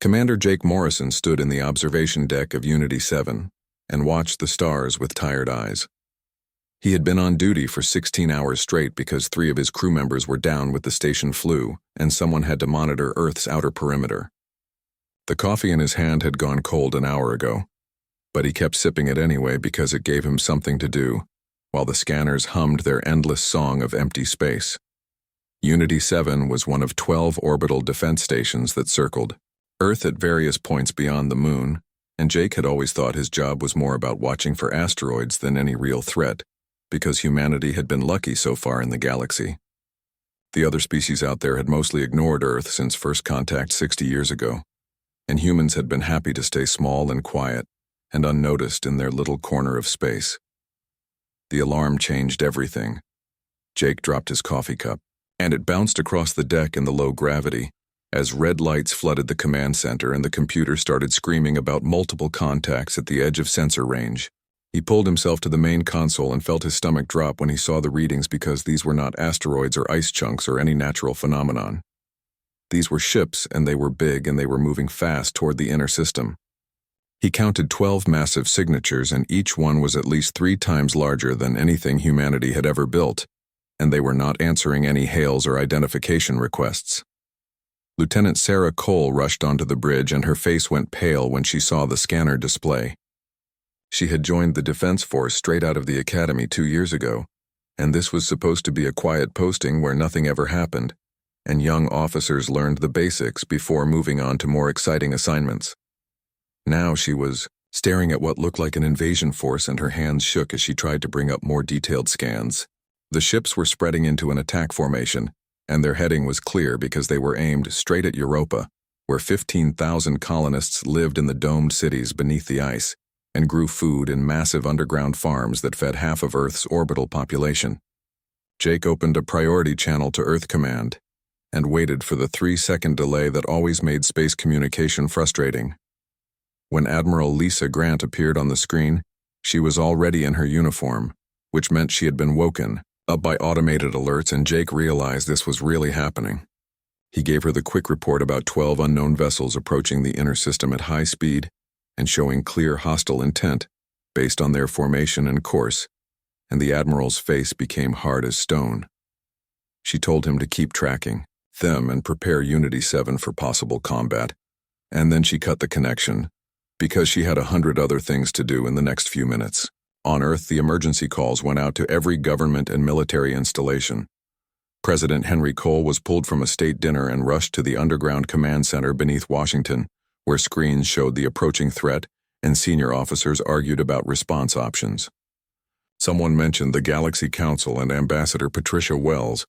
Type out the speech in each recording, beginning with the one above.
Commander Jake Morrison stood in the observation deck of Unity 7 and watched the stars with tired eyes. He had been on duty for 16 hours straight because 3 of his crew members were down with the station flu, and someone had to monitor Earth's outer perimeter. The coffee in his hand had gone cold an hour ago, but he kept sipping it anyway because it gave him something to do, while the scanners hummed their endless song of empty space. Unity 7 was one of 12 orbital defense stations that circled Earth at various points beyond the moon, and Jake had always thought his job was more about watching for asteroids than any real threat, because humanity had been lucky so far in the galaxy. The other species out there had mostly ignored Earth since first contact 60 years ago, and humans had been happy to stay small and quiet and unnoticed in their little corner of space. The alarm changed everything. Jake dropped his coffee cup, and it bounced across the deck in the low gravity as red lights flooded the command center and the computer started screaming about multiple contacts at the edge of sensor range. He pulled himself to the main console and felt his stomach drop when he saw the readings because these were not asteroids or ice chunks or any natural phenomenon. These were ships, and they were big, and they were moving fast toward the inner system. He counted 12 massive signatures, and each one was at least 3 times larger than anything humanity had ever built, and they were not answering any hails or identification requests. Lieutenant Sarah Cole rushed onto the bridge, and her face went pale when she saw the scanner display. She had joined the Defense Force straight out of the academy 2 years ago, and this was supposed to be a quiet posting where nothing ever happened, and young officers learned the basics before moving on to more exciting assignments. Now she was staring at what looked like an invasion force, and her hands shook as she tried to bring up more detailed scans. The ships were spreading into an attack formation, and their heading was clear because they were aimed straight at Europa, where 15,000 colonists lived in the domed cities beneath the ice and grew food in massive underground farms that fed half of Earth's orbital population. Jake opened a priority channel to Earth Command and waited for the 3-second delay that always made space communication frustrating. When Admiral Lisa Grant appeared on the screen, she was already in her uniform, which meant she had been woken up by automated alerts, and Jake realized this was really happening. He gave her the quick report about 12 unknown vessels approaching the inner system at high speed and showing clear hostile intent based on their formation and course, and the Admiral's face became hard as stone. She told him to keep tracking them and prepare Unity 7 for possible combat, and then she cut the connection because she had 100 other things to do in the next few minutes. On Earth, the emergency calls went out to every government and military installation. President Henry Cole was pulled from a state dinner and rushed to the underground command center beneath Washington, where screens showed the approaching threat and senior officers argued about response options. Someone mentioned the Galaxy Council and Ambassador Patricia Wells,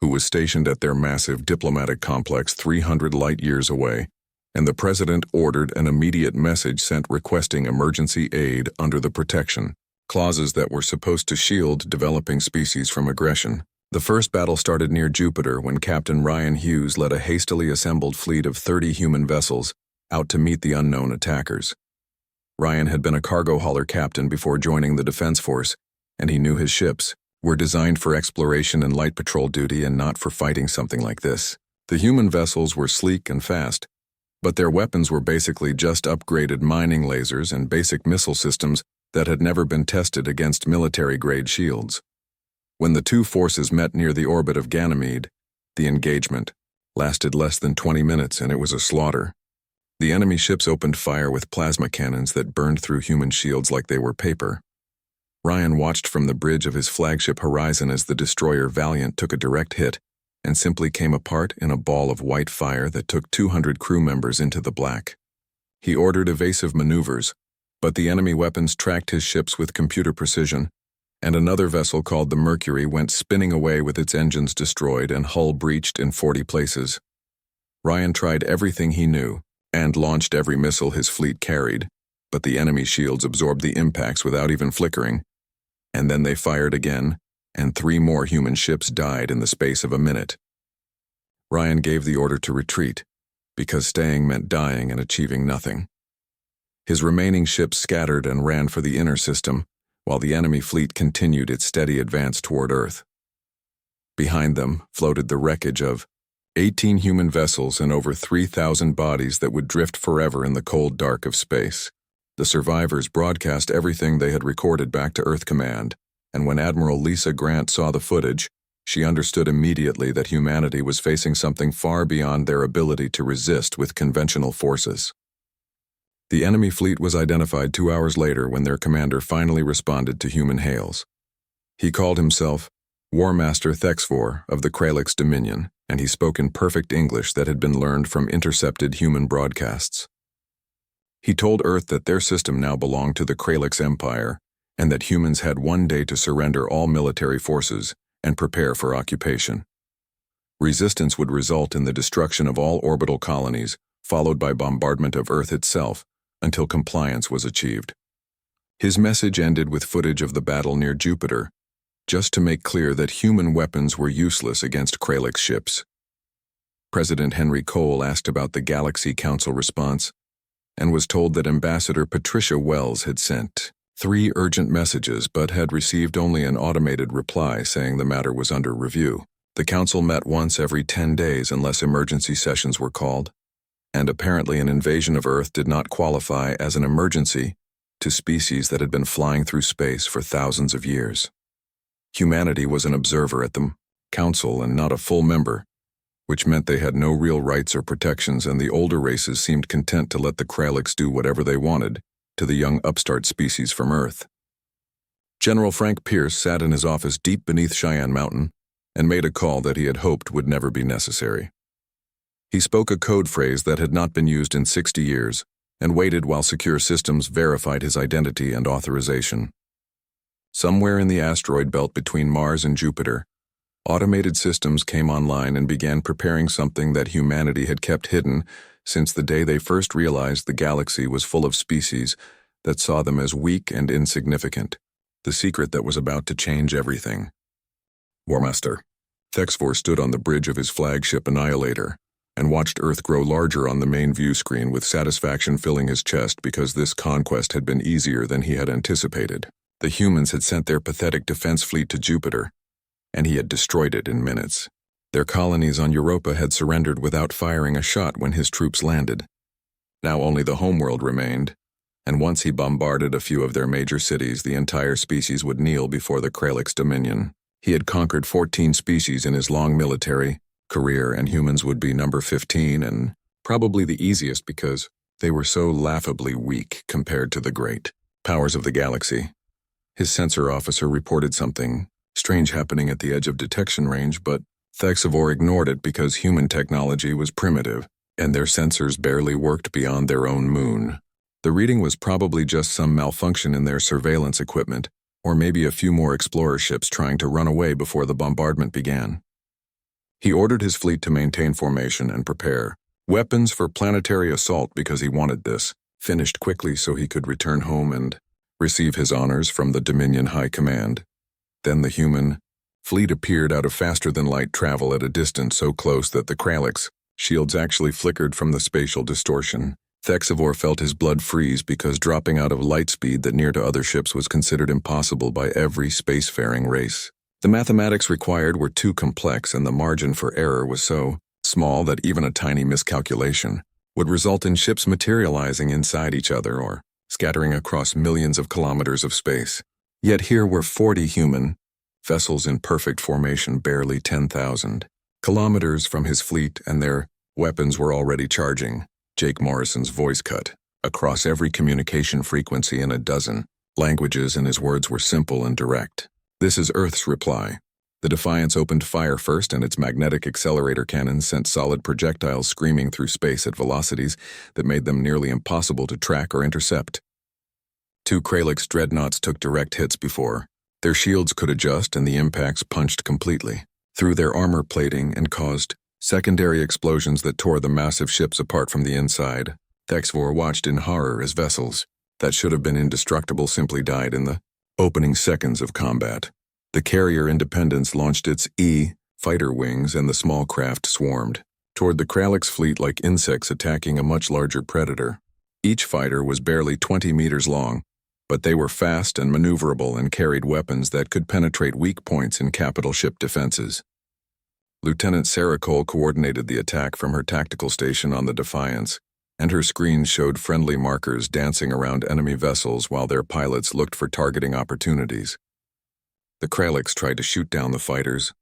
who was stationed at their massive diplomatic complex 300 light-years away, and the president ordered an immediate message sent requesting emergency aid under the protection clauses that were supposed to shield developing species from aggression. The first battle started near Jupiter when Captain Ryan Hughes led a hastily assembled fleet of 30 human vessels out to meet the unknown attackers. Ryan had been a cargo hauler captain before joining the Defense Force, and he knew his ships were designed for exploration and light patrol duty and not for fighting something like this. The human vessels were sleek and fast, but their weapons were basically just upgraded mining lasers and basic missile systems that had never been tested against military-grade shields. When the two forces met near the orbit of Ganymede, the engagement lasted less than 20 minutes, and it was a slaughter. The enemy ships opened fire with plasma cannons that burned through human shields like they were paper. Ryan watched from the bridge of his flagship Horizon as the destroyer Valiant took a direct hit and simply came apart in a ball of white fire that took 200 crew members into the black. He ordered evasive maneuvers, but the enemy weapons tracked his ships with computer precision, and another vessel called the Mercury went spinning away with its engines destroyed and hull breached in 40 places. Ryan tried everything he knew and launched every missile his fleet carried, but the enemy shields absorbed the impacts without even flickering, and then they fired again, and 3 more human ships died in the space of a minute. Ryan gave the order to retreat, because staying meant dying and achieving nothing. His remaining ships scattered and ran for the inner system, while the enemy fleet continued its steady advance toward Earth. Behind them floated the wreckage of 18 human vessels and over 3,000 bodies that would drift forever in the cold dark of space. The survivors broadcast everything they had recorded back to Earth Command, and when Admiral Lisa Grant saw the footage, she understood immediately that humanity was facing something far beyond their ability to resist with conventional forces. The enemy fleet was identified 2 hours later when their commander finally responded to human hails. He called himself War Master Thexvor of the Kralix Dominion, and he spoke in perfect English that had been learned from intercepted human broadcasts. He told Earth that their system now belonged to the Kralix Empire, and that humans had one day to surrender all military forces and prepare for occupation. Resistance would result in the destruction of all orbital colonies, followed by bombardment of Earth itself, until compliance was achieved. His message ended with footage of the battle near Jupiter, just to make clear that human weapons were useless against Kralix ships. President Henry Cole asked about the Galaxy Council response, and was told that Ambassador Patricia Wells had sent 3 urgent messages but had received only an automated reply saying the matter was under review. The council met once every 10 days unless emergency sessions were called, and apparently an invasion of Earth did not qualify as an emergency to species that had been flying through space for thousands of years. Humanity was an observer at the council and not a full member, which meant they had no real rights or protections, and the older races seemed content to let the Kralix do whatever they wanted to the young upstart species from Earth. General Frank Pierce sat in his office deep beneath Cheyenne Mountain and made a call that he had hoped would never be necessary. He spoke a code phrase that had not been used in 60 years and waited while secure systems verified his identity and authorization. Somewhere in the asteroid belt between Mars and Jupiter, automated systems came online and began preparing something that humanity had kept hidden since the day they first realized the galaxy was full of species that saw them as weak and insignificant, the secret that was about to change everything. Warmaster Thexvor stood on the bridge of his flagship Annihilator and watched Earth grow larger on the main view screen with satisfaction filling his chest because this conquest had been easier than he had anticipated. The humans had sent their pathetic defense fleet to Jupiter, and he had destroyed it in minutes. Their colonies on Europa had surrendered without firing a shot when his troops landed. Now only the homeworld remained, and once he bombarded a few of their major cities, the entire species would kneel before the Kralix Dominion. He had conquered 14 species in his long military career, and humans would be number 15 and probably the easiest because they were so laughably weak compared to the great powers of the galaxy. His sensor officer reported something strange happening at the edge of detection range, but Thexvor ignored it because human technology was primitive, and their sensors barely worked beyond their own moon. The reading was probably just some malfunction in their surveillance equipment, or maybe a few more explorer ships trying to run away before the bombardment began. He ordered his fleet to maintain formation and prepare weapons for planetary assault because he wanted this finished quickly so he could return home and receive his honors from the Dominion High Command. Then the human fleet appeared out of faster-than-light travel at a distance so close that the Kralix shields actually flickered from the spatial distortion. Thexvor felt his blood freeze because dropping out of light speed that near to other ships was considered impossible by every spacefaring race. The mathematics required were too complex, and the margin for error was so small that even a tiny miscalculation would result in ships materializing inside each other or scattering across millions of kilometers of space. Yet here were 40 human vessels in perfect formation, barely 10,000 kilometers from his fleet, and their weapons were already charging. Jake Morrison's voice cut across every communication frequency in a dozen languages, and his words were simple and direct. This is Earth's reply. The Defiance opened fire first, and its magnetic accelerator cannons sent solid projectiles screaming through space at velocities that made them nearly impossible to track or intercept. 2 Kralix dreadnoughts took direct hits before their shields could adjust, and the impacts punched completely through their armor plating and caused secondary explosions that tore the massive ships apart from the inside. Thexvor watched in horror as vessels that should have been indestructible simply died in the opening seconds of combat. The carrier Independence launched its fighter wings, and the small craft swarmed toward the Kralix fleet like insects attacking a much larger predator. Each fighter was barely 20 meters long, but they were fast and maneuverable and carried weapons that could penetrate weak points in capital ship defenses. Lieutenant Sarah Cole coordinated the attack from her tactical station on the Defiance, and her screens showed friendly markers dancing around enemy vessels while their pilots looked for targeting opportunities. The Kralix tried to shoot down the fighters,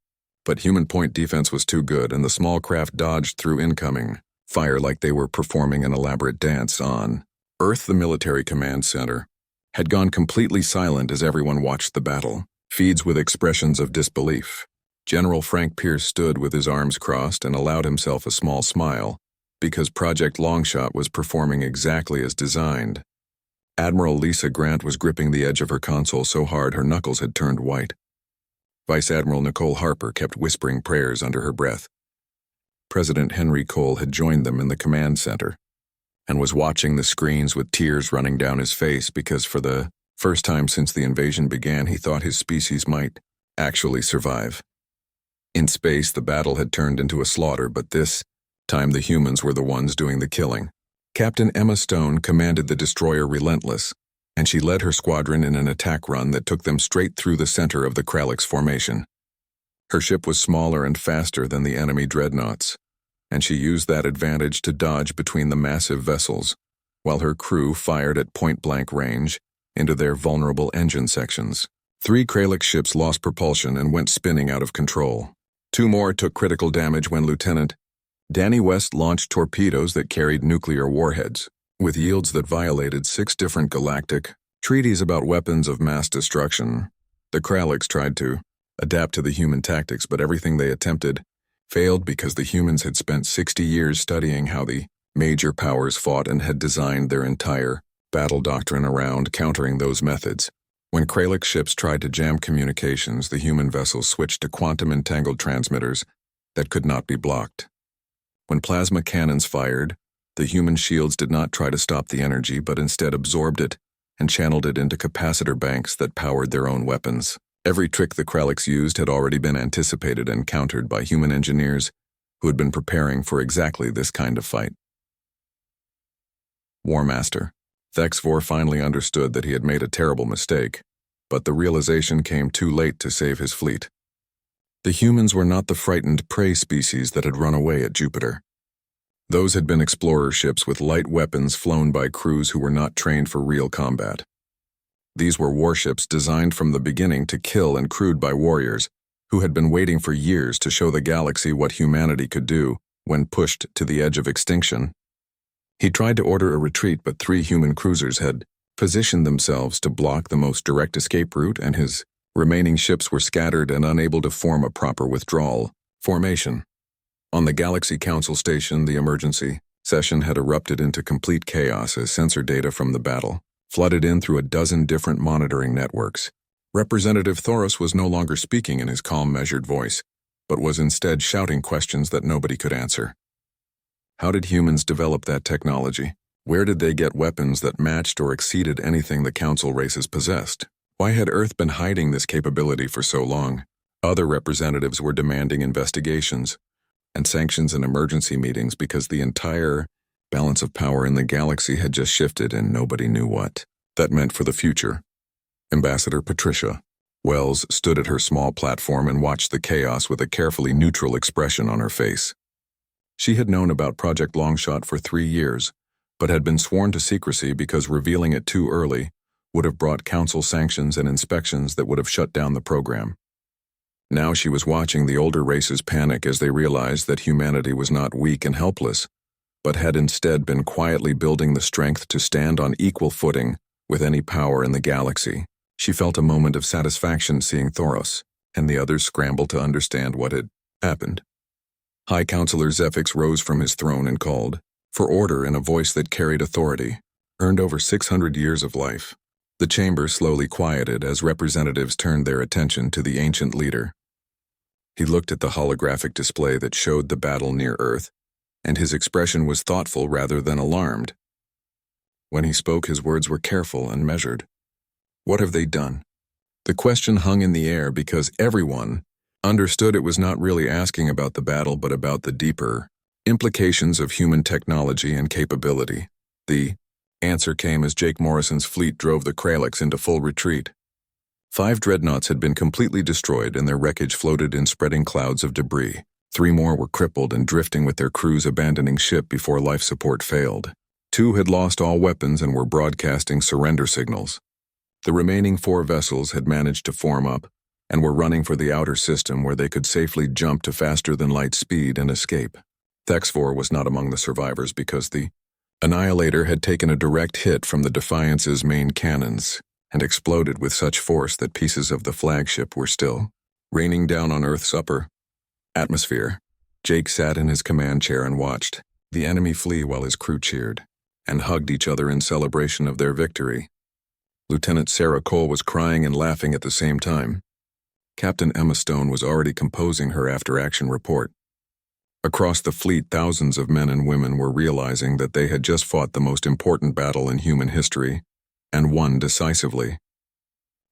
but human point defense was too good, and the small craft dodged through incoming fire like they were performing an elaborate dance on Earth. The military command center had gone completely silent as everyone watched the battle, feeds with expressions of disbelief. General Frank Pierce stood with his arms crossed and allowed himself a small smile, because Project Longshot was performing exactly as designed. Admiral Lisa Grant was gripping the edge of her console so hard her knuckles had turned white. Vice Admiral Nicole Harper kept whispering prayers under her breath. President Henry Cole had joined them in the command center and was watching the screens with tears running down his face because for the first time since the invasion began, he thought his species might actually survive. In space, the battle had turned into a slaughter, but this time the humans were the ones doing the killing. Captain Emma Stone commanded the destroyer Relentless, and she led her squadron in an attack run that took them straight through the center of the Kralix formation. Her ship was smaller and faster than the enemy dreadnoughts, and she used that advantage to dodge between the massive vessels, while her crew fired at point-blank range into their vulnerable engine sections. 3 Kralix ships lost propulsion and went spinning out of control. 2 more took critical damage when Lieutenant Danny West launched torpedoes that carried nuclear warheads, with yields that violated 6 different galactic treaties about weapons of mass destruction. The Kralix tried to adapt to the human tactics, but everything they attempted failed because the humans had spent 60 years studying how the major powers fought and had designed their entire battle doctrine around countering those methods. When Kralix ships tried to jam communications, the human vessels switched to quantum-entangled transmitters that could not be blocked. When plasma cannons fired, the human shields did not try to stop the energy but instead absorbed it and channeled it into capacitor banks that powered their own weapons. Every trick the Kralix used had already been anticipated and countered by human engineers who had been preparing for exactly this kind of fight. War Master Thex Vor finally understood that he had made a terrible mistake, but the realization came too late to save his fleet. The humans were not the frightened prey species that had run away at Jupiter. Those had been explorer ships with light weapons flown by crews who were not trained for real combat. These were warships designed from the beginning to kill and crewed by warriors who had been waiting for years to show the galaxy what humanity could do when pushed to the edge of extinction. He tried to order a retreat, but 3 human cruisers had positioned themselves to block the most direct escape route, and his remaining ships were scattered and unable to form a proper withdrawal formation. On the Galaxy Council station, the emergency session had erupted into complete chaos as sensor data from the battle flooded in through a dozen different monitoring networks. Representative Thoros was no longer speaking in his calm, measured voice, but was instead shouting questions that nobody could answer. How did humans develop that technology? Where did they get weapons that matched or exceeded anything the Council races possessed? Why had Earth been hiding this capability for so long? Other representatives were demanding investigations and sanctions and emergency meetings because the entire balance of power in the galaxy had just shifted and nobody knew what that meant for the future. Ambassador Patricia Wells stood at her small platform and watched the chaos with a carefully neutral expression on her face. She had known about Project Longshot for 3 years, but had been sworn to secrecy because revealing it too early would have brought Council sanctions and inspections that would have shut down the program. Now she was watching the older races panic as they realized that humanity was not weak and helpless, but had instead been quietly building the strength to stand on equal footing with any power in the galaxy. She felt a moment of satisfaction seeing Thoros and the others scramble to understand what had happened. High Counselor Zephix rose from his throne and called for order in a voice that carried authority, earned over 600 years of life. The chamber slowly quieted as representatives turned their attention to the ancient leader. He looked at the holographic display that showed the battle near Earth, and his expression was thoughtful rather than alarmed. When he spoke, his words were careful and measured. What have they done? The question hung in the air because everyone understood it was not really asking about the battle but about the deeper implications of human technology and capability. The answer came as Jake Morrison's fleet drove the Kralix into full retreat. 5 dreadnoughts had been completely destroyed and their wreckage floated in spreading clouds of debris. 3 more were crippled and drifting with their crews abandoning ship before life support failed. 2 had lost all weapons and were broadcasting surrender signals. The remaining 4 vessels had managed to form up and were running for the outer system where they could safely jump to faster-than-light speed and escape. HFY was not among the survivors because the Annihilator had taken a direct hit from the Defiance's main cannons and exploded with such force that pieces of the flagship were still raining down on Earth's upper atmosphere. Jake sat in his command chair and watched the enemy flee while his crew cheered and hugged each other in celebration of their victory. Lieutenant Sarah Cole was crying and laughing at the same time. Captain Emma Stone was already composing her after-action report. Across the fleet, thousands of men and women were realizing that they had just fought the most important battle in human history, and won decisively.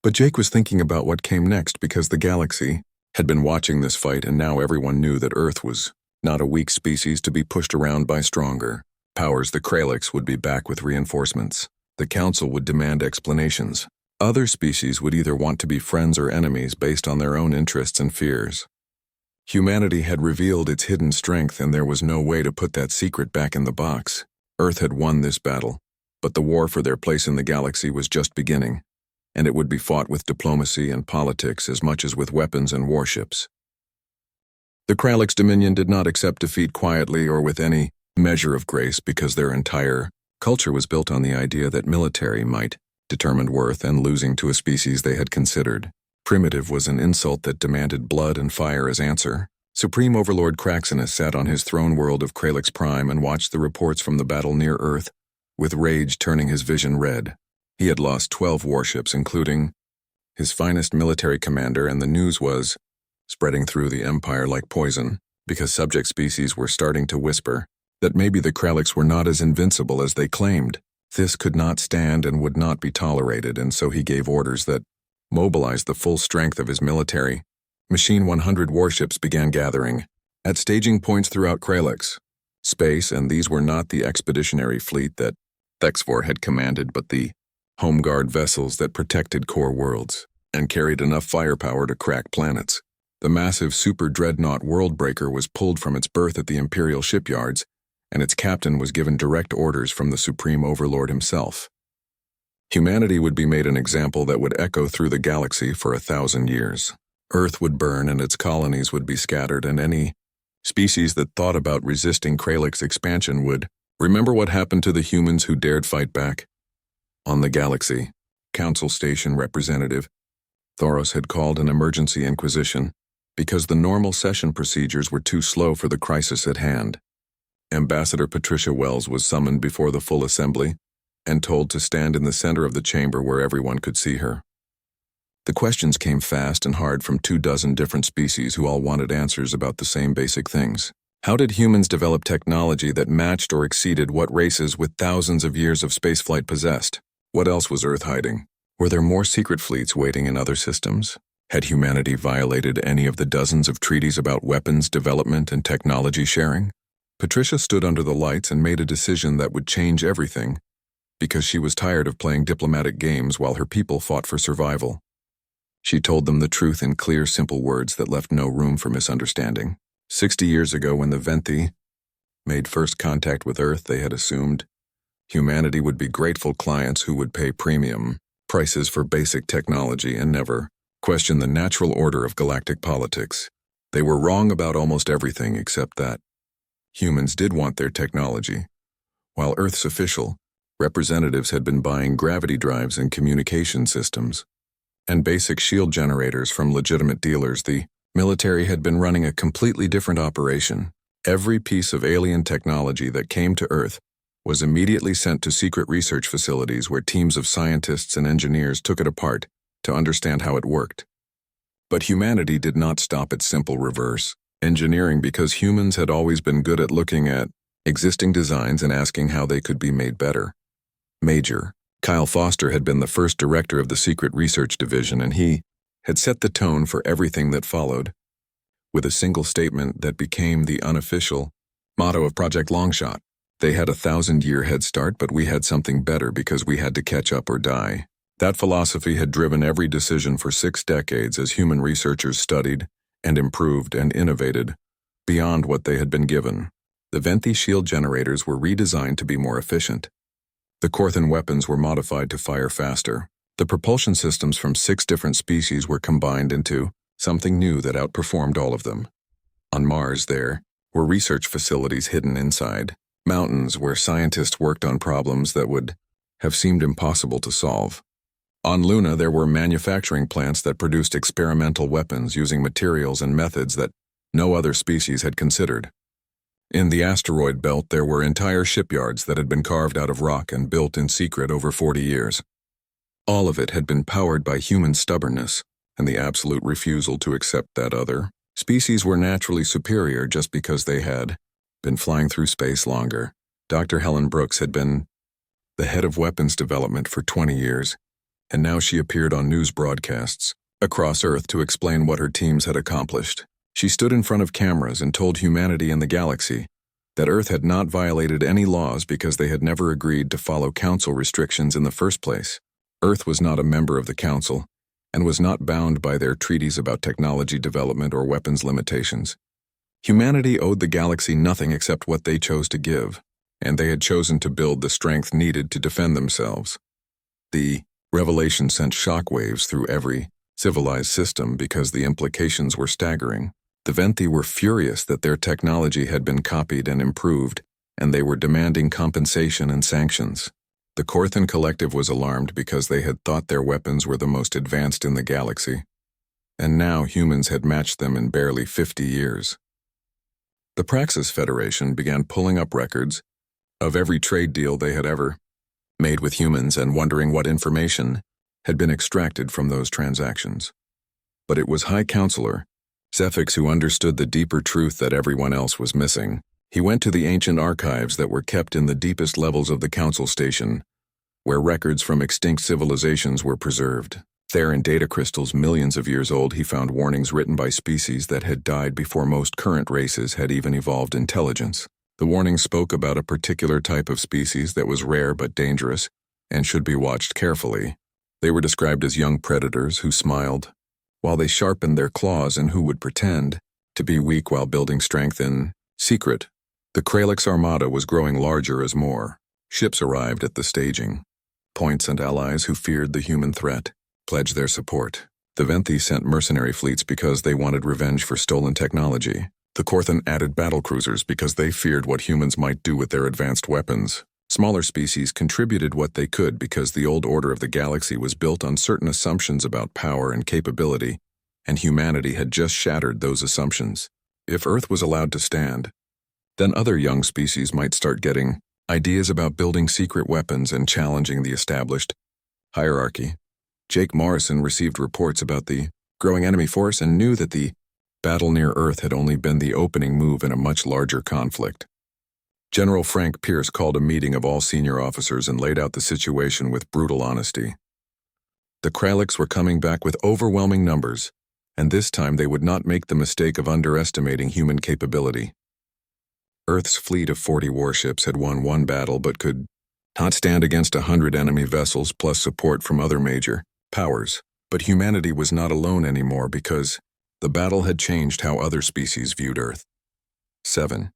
But Jake was thinking about what came next because the galaxy had been watching this fight, and now everyone knew that Earth was not a weak species to be pushed around by stronger powers. The Kralix would be back with reinforcements. The Council would demand explanations. Other species would either want to be friends or enemies based on their own interests and fears. Humanity had revealed its hidden strength, and there was no way to put that secret back in the box. Earth had won this battle, but the war for their place in the galaxy was just beginning, and it would be fought with diplomacy and politics as much as with weapons and warships. The Kralix Dominion did not accept defeat quietly or with any measure of grace because their entire culture was built on the idea that military might determine worth, and losing to a species they had considered primitive was an insult that demanded blood and fire as answer. Supreme Overlord Craxinus sat on his throne world of Kralix Prime and watched the reports from the battle near Earth, with rage turning his vision red. He had lost 12 warships, including his finest military commander, and the news was spreading through the Empire like poison, because subject species were starting to whisper that maybe the Kralix were not as invincible as they claimed. This could not stand and would not be tolerated, and so he gave orders that mobilized the full strength of his military. Machine 100 warships began gathering at staging points throughout Kralix space, and these were not the expeditionary fleet that HFY had commanded, but the home guard vessels that protected core worlds and carried enough firepower to crack planets. The massive super dreadnought Worldbreaker was pulled from its berth at the Imperial shipyards, and its captain was given direct orders from the Supreme Overlord himself. Humanity would be made an example that would echo through the galaxy for 1,000 years. Earth would burn and its colonies would be scattered, and any species that thought about resisting Kralix expansion would remember what happened to the humans who dared fight back. On the galaxy, Council Station Representative Thoros had called an emergency inquisition because the normal session procedures were too slow for the crisis at hand. Ambassador Patricia Wells was summoned before the full assembly and told to stand in the center of the chamber where everyone could see her. The questions came fast and hard from 24 different species who all wanted answers about the same basic things. How did humans develop technology that matched or exceeded what races with thousands of years of spaceflight possessed? What else was Earth hiding? Were there more secret fleets waiting in other systems? Had humanity violated any of the dozens of treaties about weapons development and technology sharing? Patricia stood under the lights and made a decision that would change everything, because she was tired of playing diplomatic games while her people fought for survival. She told them the truth in clear, simple words that left no room for misunderstanding. 60 years ago, when the Venthi made first contact with Earth, they had assumed humanity would be grateful clients who would pay premium prices for basic technology and never question the natural order of galactic politics. They were wrong about almost everything except that humans did want their technology, while Earth's official representatives had been buying gravity drives and communication systems and basic shield generators from legitimate dealers. The military had been running a completely different operation. Every piece of alien technology that came to Earth was immediately sent to secret research facilities where teams of scientists and engineers took it apart to understand how it worked. But humanity did not stop at simple reverse engineering, because humans had always been good at looking at existing designs and asking how they could be made better. Major Kyle Foster had been the first director of the Secret Research Division, and he had set the tone for everything that followed, with a single statement that became the unofficial motto of Project Longshot. They had a 1,000-year head start, but we had something better because we had to catch up or die. That philosophy had driven every decision for 6 decades as human researchers studied and improved and innovated beyond what they had been given. The Venti shield generators were redesigned to be more efficient. The Corthan weapons were modified to fire faster. The propulsion systems from 6 different species were combined into something new that outperformed all of them. On Mars, there were research facilities hidden inside mountains where scientists worked on problems that would have seemed impossible to solve. On Luna, there were manufacturing plants that produced experimental weapons using materials and methods that no other species had considered. In the asteroid belt, there were entire shipyards that had been carved out of rock and built in secret over 40 years. All of it had been powered by human stubbornness and the absolute refusal to accept that other species were naturally superior just because they had been flying through space longer. Dr. Helen Brooks had been the head of weapons development for 20 years, and now she appeared on news broadcasts across Earth to explain what her teams had accomplished. She stood in front of cameras and told humanity and the galaxy that Earth had not violated any laws because they had never agreed to follow Council restrictions in the first place. Earth was not a member of the Council and was not bound by their treaties about technology development or weapons limitations. Humanity owed the galaxy nothing except what they chose to give, and they had chosen to build the strength needed to defend themselves. The revelation sent shockwaves through every civilized system because the implications were staggering. The Venti were furious that their technology had been copied and improved, and they were demanding compensation and sanctions. The Corthan Collective was alarmed because they had thought their weapons were the most advanced in the galaxy, and now humans had matched them in barely 50 years. The Praxis Federation began pulling up records of every trade deal they had ever made with humans and wondering what information had been extracted from those transactions. But it was High Counselor Zephix who understood the deeper truth that everyone else was missing. He went to the ancient archives that were kept in the deepest levels of the Council Station, where records from extinct civilizations were preserved. There, in data crystals millions of years old, he found warnings written by species that had died before most current races had even evolved intelligence. The warnings spoke about a particular type of species that was rare but dangerous and should be watched carefully. They were described as young predators who smiled while they sharpened their claws and who would pretend to be weak while building strength in secret. The Kralix Armada was growing larger as more ships arrived at the staging. Points and allies who feared the human threat pledged their support. The Venti sent mercenary fleets because they wanted revenge for stolen technology. The Corthan added battlecruisers because they feared what humans might do with their advanced weapons. Smaller species contributed what they could because the old order of the galaxy was built on certain assumptions about power and capability, and humanity had just shattered those assumptions. If Earth was allowed to stand, then other young species might start getting ideas about building secret weapons and challenging the established hierarchy. Jake Morrison received reports about the growing enemy force and knew that the battle near Earth had only been the opening move in a much larger conflict. General Frank Pierce called a meeting of all senior officers and laid out the situation with brutal honesty. The Kralix were coming back with overwhelming numbers, and this time they would not make the mistake of underestimating human capability. Earth's fleet of 40 warships had won one battle but could not stand against 100 enemy vessels plus support from other major powers. But humanity was not alone anymore because the battle had changed how other species viewed Earth. 7.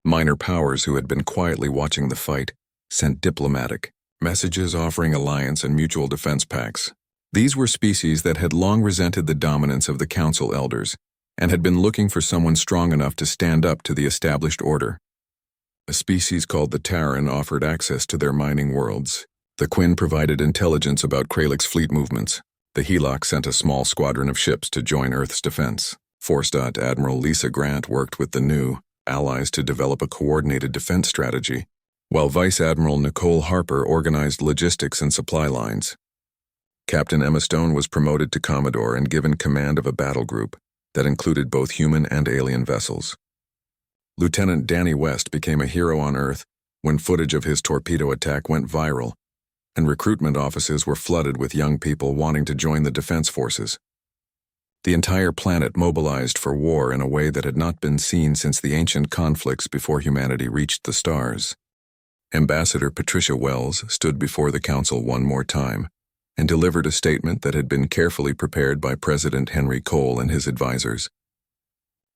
Minor powers who had been quietly watching the fight sent diplomatic messages offering alliance and mutual defense pacts. These were species that had long resented the dominance of the Council elders and had been looking for someone strong enough to stand up to the established order. A species called the Terran offered access to their mining worlds. The Quinn provided intelligence about Kralix fleet movements. The Helok sent a small squadron of ships to join Earth's defense. Force. Admiral Lisa Grant worked with the new allies to develop a coordinated defense strategy, while Vice Admiral Nicole Harper organized logistics and supply lines. Captain Emma Stone was promoted to Commodore and given command of a battle group that included both human and alien vessels. Lieutenant Danny West became a hero on Earth when footage of his torpedo attack went viral, and recruitment offices were flooded with young people wanting to join the defense forces. The entire planet mobilized for war in a way that had not been seen since the ancient conflicts before humanity reached the stars. Ambassador Patricia Wells stood before the Council one more time and delivered a statement that had been carefully prepared by President Henry Cole and his advisors.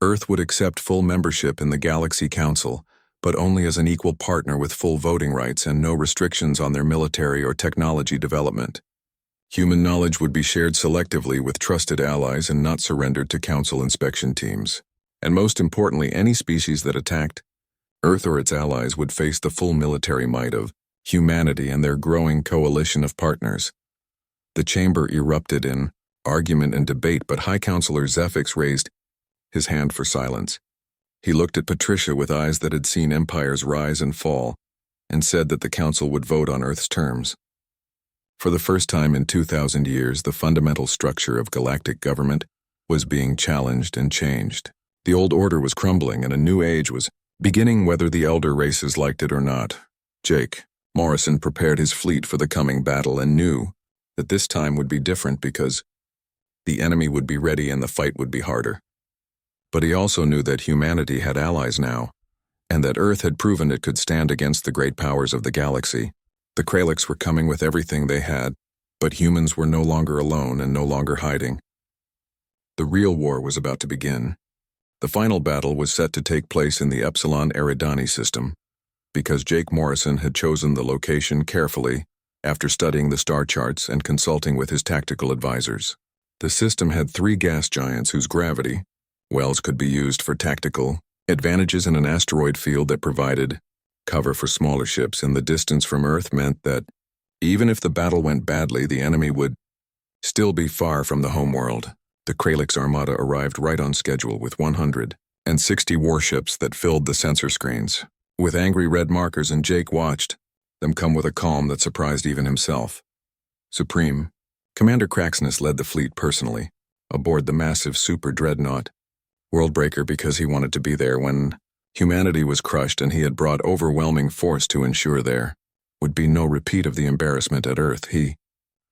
Earth would accept full membership in the Galaxy Council, but only as an equal partner with full voting rights and no restrictions on their military or technology development. Human knowledge would be shared selectively with trusted allies and not surrendered to Council inspection teams. And most importantly, any species that attacked Earth or its allies would face the full military might of humanity and their growing coalition of partners. The chamber erupted in argument and debate, but High Counselor Zephix raised his hand for silence. He looked at Patricia with eyes that had seen empires rise and fall, and said that the Council would vote on Earth's terms. For the first time in 2,000 years, the fundamental structure of galactic government was being challenged and changed. The old order was crumbling and a new age was beginning, whether the elder races liked it or not. Jake Morrison prepared his fleet for the coming battle and knew that this time would be different because the enemy would be ready and the fight would be harder. But he also knew that humanity had allies now, and that Earth had proven it could stand against the great powers of the galaxy. The Kraliks were coming with everything they had, but humans were no longer alone and no longer hiding. The real war was about to begin. The final battle was set to take place in the Epsilon Eridani system, because Jake Morrison had chosen the location carefully after studying the star charts and consulting with his tactical advisors. The system had 3 gas giants whose gravity wells could be used for tactical advantages in an asteroid field that provided cover for smaller ships, and the distance from Earth meant that even if the battle went badly, the enemy would still be far from the homeworld. The Kraliks Armada arrived right on schedule with 160 warships that filled the sensor screens with angry red markers, and Jake watched them come with a calm that surprised even himself. Supreme Commander Craxness led the fleet personally, aboard the massive super dreadnought Worldbreaker, because he wanted to be there when humanity was crushed, and he had brought overwhelming force to ensure there would be no repeat of the embarrassment at Earth. He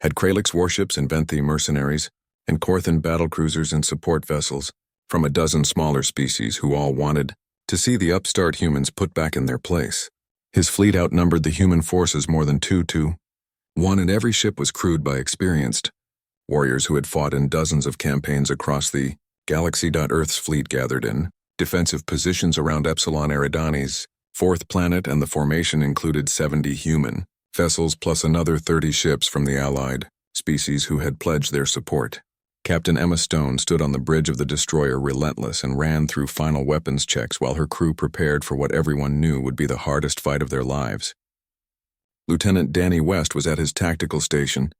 had Kralix warships and Venthi mercenaries, and Korthan battlecruisers and support vessels from a dozen smaller species who all wanted to see the upstart humans put back in their place. His fleet outnumbered the human forces more than 2 to 1, and every ship was crewed by experienced warriors who had fought in dozens of campaigns across the galaxy. Earth's fleet gathered in defensive positions around Epsilon Eridani's 4th planet, and the formation included 70 human vessels plus another 30 ships from the allied species who had pledged their support. Captain Emma Stone stood on the bridge of the destroyer Relentless and ran through final weapons checks while her crew prepared for what everyone knew would be the hardest fight of their lives. Lieutenant Danny West was at his tactical station,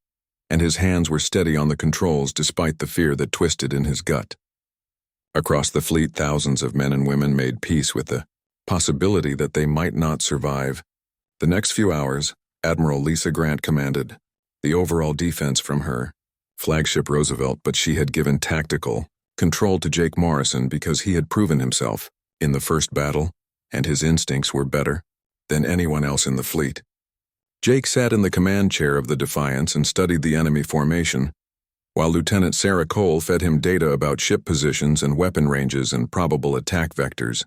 and his hands were steady on the controls despite the fear that twisted in his gut. Across the fleet, thousands of men and women made peace with the possibility that they might not survive. The next few hours, Admiral Lisa Grant commanded the overall defense from her flagship Roosevelt, but she had given tactical control to Jake Morrison because he had proven himself in the first battle, and his instincts were better than anyone else in the fleet. Jake sat in the command chair of the Defiance and studied the enemy formation, while Lieutenant Sarah Cole fed him data about ship positions and weapon ranges and probable attack vectors.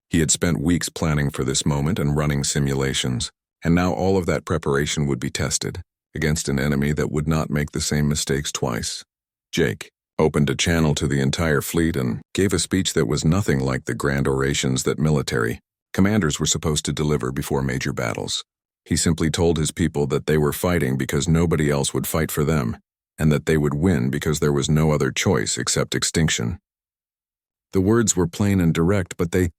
He had spent weeks planning for this moment and running simulations, and now all of that preparation would be tested against an enemy that would not make the same mistakes twice. Jake opened a channel to the entire fleet and gave a speech that was nothing like the grand orations that military commanders were supposed to deliver before major battles. He simply told his people that they were fighting because nobody else would fight for them, and that they would win because there was no other choice except extinction. The words were plain and direct, but they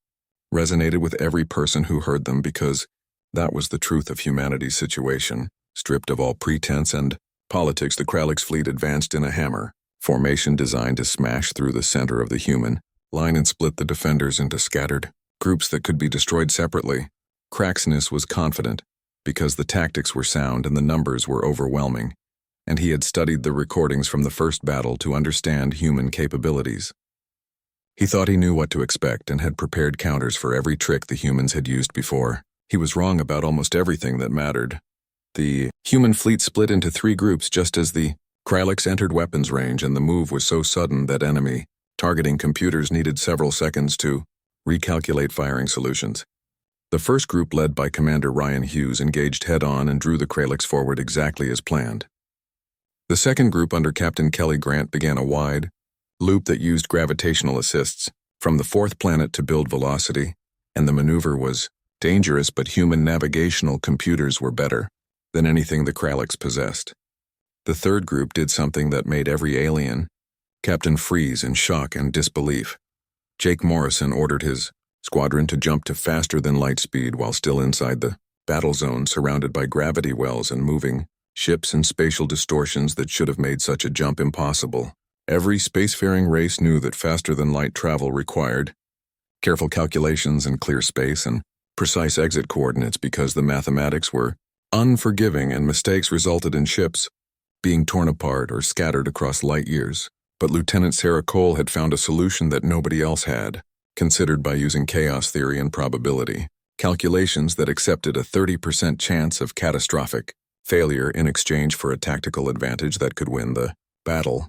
resonated with every person who heard them because that was the truth of humanity's situation. Stripped of all pretense and politics, the Kralix fleet advanced in a hammer formation designed to smash through the center of the human line and split the defenders into scattered groups that could be destroyed separately. Craxness was confident because the tactics were sound and the numbers were overwhelming, and he had studied the recordings from the first battle to understand human capabilities. He thought he knew what to expect and had prepared counters for every trick the humans had used before. He was wrong about almost everything that mattered. The human fleet split into 3 groups just as the Kralix entered weapons range, and the move was so sudden that enemy targeting computers needed several seconds to recalculate firing solutions. The first group, led by Commander Ryan Hughes, engaged head-on and drew the Kralix forward exactly as planned. The second group, under Captain Kelly Grant, began a wide loop that used gravitational assists from the fourth planet to build velocity, and the maneuver was dangerous, but human navigational computers were better than anything the Kralliks possessed. The third group did something that made every alien Captain freeze in shock and disbelief. Jake Morrison ordered his squadron to jump to faster than light speed while still inside the battle zone, surrounded by gravity wells and moving ships and spatial distortions that should have made such a jump impossible. Every spacefaring race knew that faster than light travel required careful calculations in clear space and precise exit coordinates, because the mathematics were unforgiving and mistakes resulted in ships being torn apart or scattered across light years. But Lieutenant Sarah Cole had found a solution that nobody else had considered by using chaos theory and probability calculations that accepted a 30% chance of catastrophic failure in exchange for a tactical advantage that could win the battle.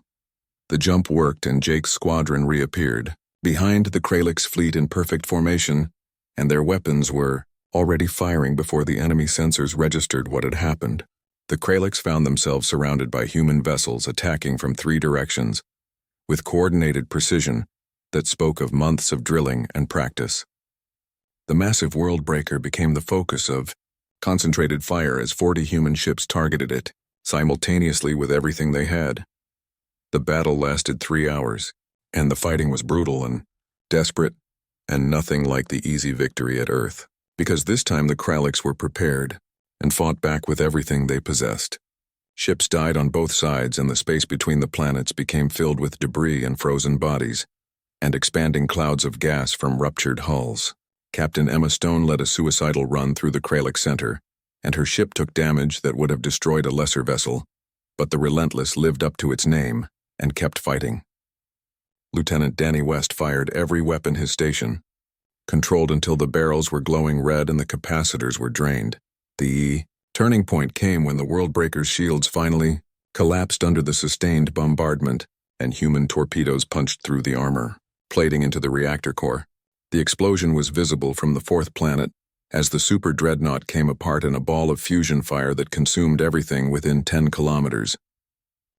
The jump worked and Jake's squadron reappeared behind the Kralliks' fleet in perfect formation, and their weapons were already firing before the enemy sensors registered what had happened. The Kralliks found themselves surrounded by human vessels attacking from 3 directions, with coordinated precision that spoke of months of drilling and practice. The massive world breaker became the focus of concentrated fire as 40 human ships targeted it, simultaneously with everything they had. The battle lasted 3 hours, and the fighting was brutal and desperate, and nothing like the easy victory at Earth, because this time the Kralliks were prepared and fought back with everything they possessed. Ships died on both sides, and the space between the planets became filled with debris and frozen bodies, and expanding clouds of gas from ruptured hulls. Captain Emma Stone led a suicidal run through the Krallik center, and her ship took damage that would have destroyed a lesser vessel, but the Relentless lived up to its name and kept fighting. Lieutenant Danny West fired every weapon his station, controlled until the barrels were glowing red and the capacitors were drained. The turning point came when the Worldbreaker's shields finally collapsed under the sustained bombardment, and human torpedoes punched through the armor, plating into the reactor core. The explosion was visible from the fourth planet as the super dreadnought came apart in a ball of fusion fire that consumed everything within 10 kilometers.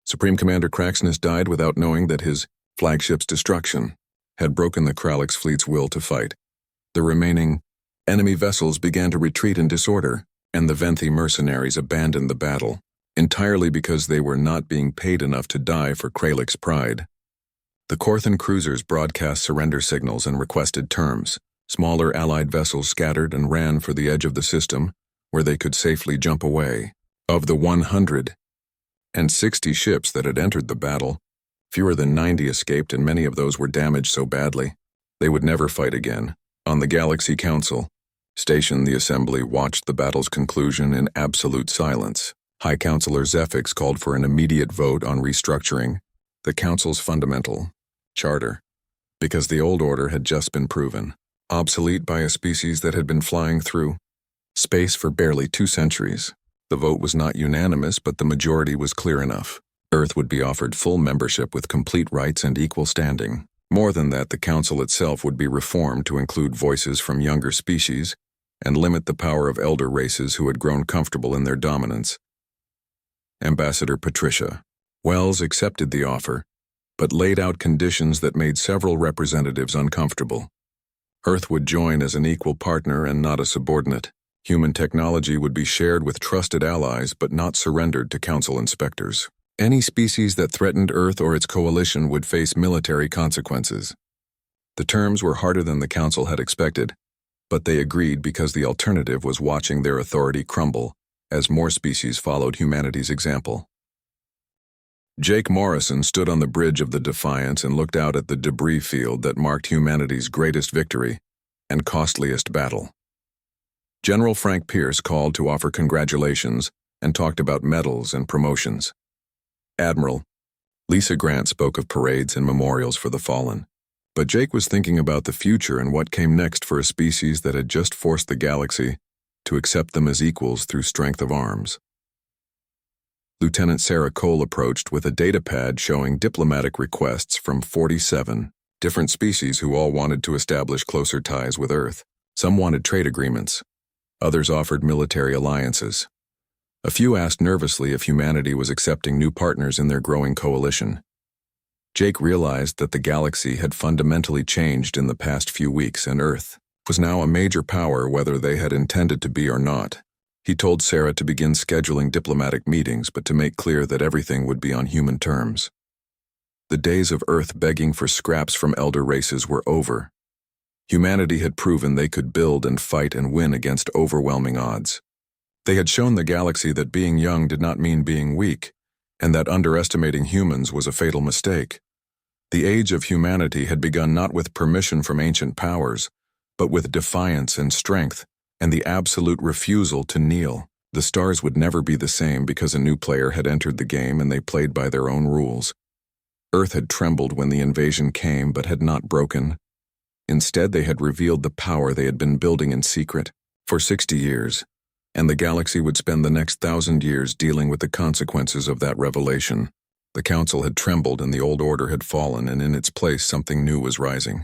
Supreme Commander Craxness died without knowing that his flagship's destruction had broken the Kralliks' fleet's will to fight. The remaining enemy vessels began to retreat in disorder, and the Venthi mercenaries abandoned the battle, entirely because they were not being paid enough to die for Krallik's pride. The Korthan cruisers broadcast surrender signals and requested terms. Smaller Allied vessels scattered and ran for the edge of the system, where they could safely jump away. Of the 160 ships that had entered the battle, fewer than 90 escaped, and many of those were damaged so badly they would never fight again. On the Galaxy Council station, the Assembly watched the battle's conclusion in absolute silence. High Counselor Zephyx called for an immediate vote on restructuring the Council's fundamental charter, because the old order had just been proven obsolete by a species that had been flying through space for barely 2 centuries. The vote was not unanimous, but the majority was clear enough. Earth would be offered full membership with complete rights and equal standing. More than that, the Council itself would be reformed to include voices from younger species and limit the power of elder races who had grown comfortable in their dominance. Ambassador Patricia Wells accepted the offer, but laid out conditions that made several representatives uncomfortable. Earth would join as an equal partner and not a subordinate. Human technology would be shared with trusted allies but not surrendered to Council inspectors. Any species that threatened Earth or its coalition would face military consequences. The terms were harder than the Council had expected, but they agreed because the alternative was watching their authority crumble as more species followed humanity's example. Jake Morrison stood on the bridge of the Defiance and looked out at the debris field that marked humanity's greatest victory and costliest battle. General Frank Pierce called to offer congratulations and talked about medals and promotions. Admiral Lisa Grant spoke of parades and memorials for the fallen, but Jake was thinking about the future and what came next for a species that had just forced the galaxy to accept them as equals through strength of arms. Lieutenant Sarah Cole approached with a datapad showing diplomatic requests from 47 different species who all wanted to establish closer ties with Earth. Some wanted trade agreements. Others offered military alliances. A few asked nervously if humanity was accepting new partners in their growing coalition. Jake realized that the galaxy had fundamentally changed in the past few weeks, and Earth was now a major power whether they had intended to be or not. He told Sarah to begin scheduling diplomatic meetings, but to make clear that everything would be on human terms. The days of Earth begging for scraps from elder races were over. Humanity had proven they could build and fight and win against overwhelming odds. They had shown the galaxy that being young did not mean being weak, and that underestimating humans was a fatal mistake. The age of humanity had begun not with permission from ancient powers, but with defiance and strength, and the absolute refusal to kneel. The stars would never be the same because a new player had entered the game and they played by their own rules. Earth had trembled when the invasion came but had not broken. Instead, they had revealed the power they had been building in secret for 60 years, and the galaxy would spend the next 1,000 years dealing with the consequences of that revelation. The council had trembled and the old order had fallen, and in its place something new was rising.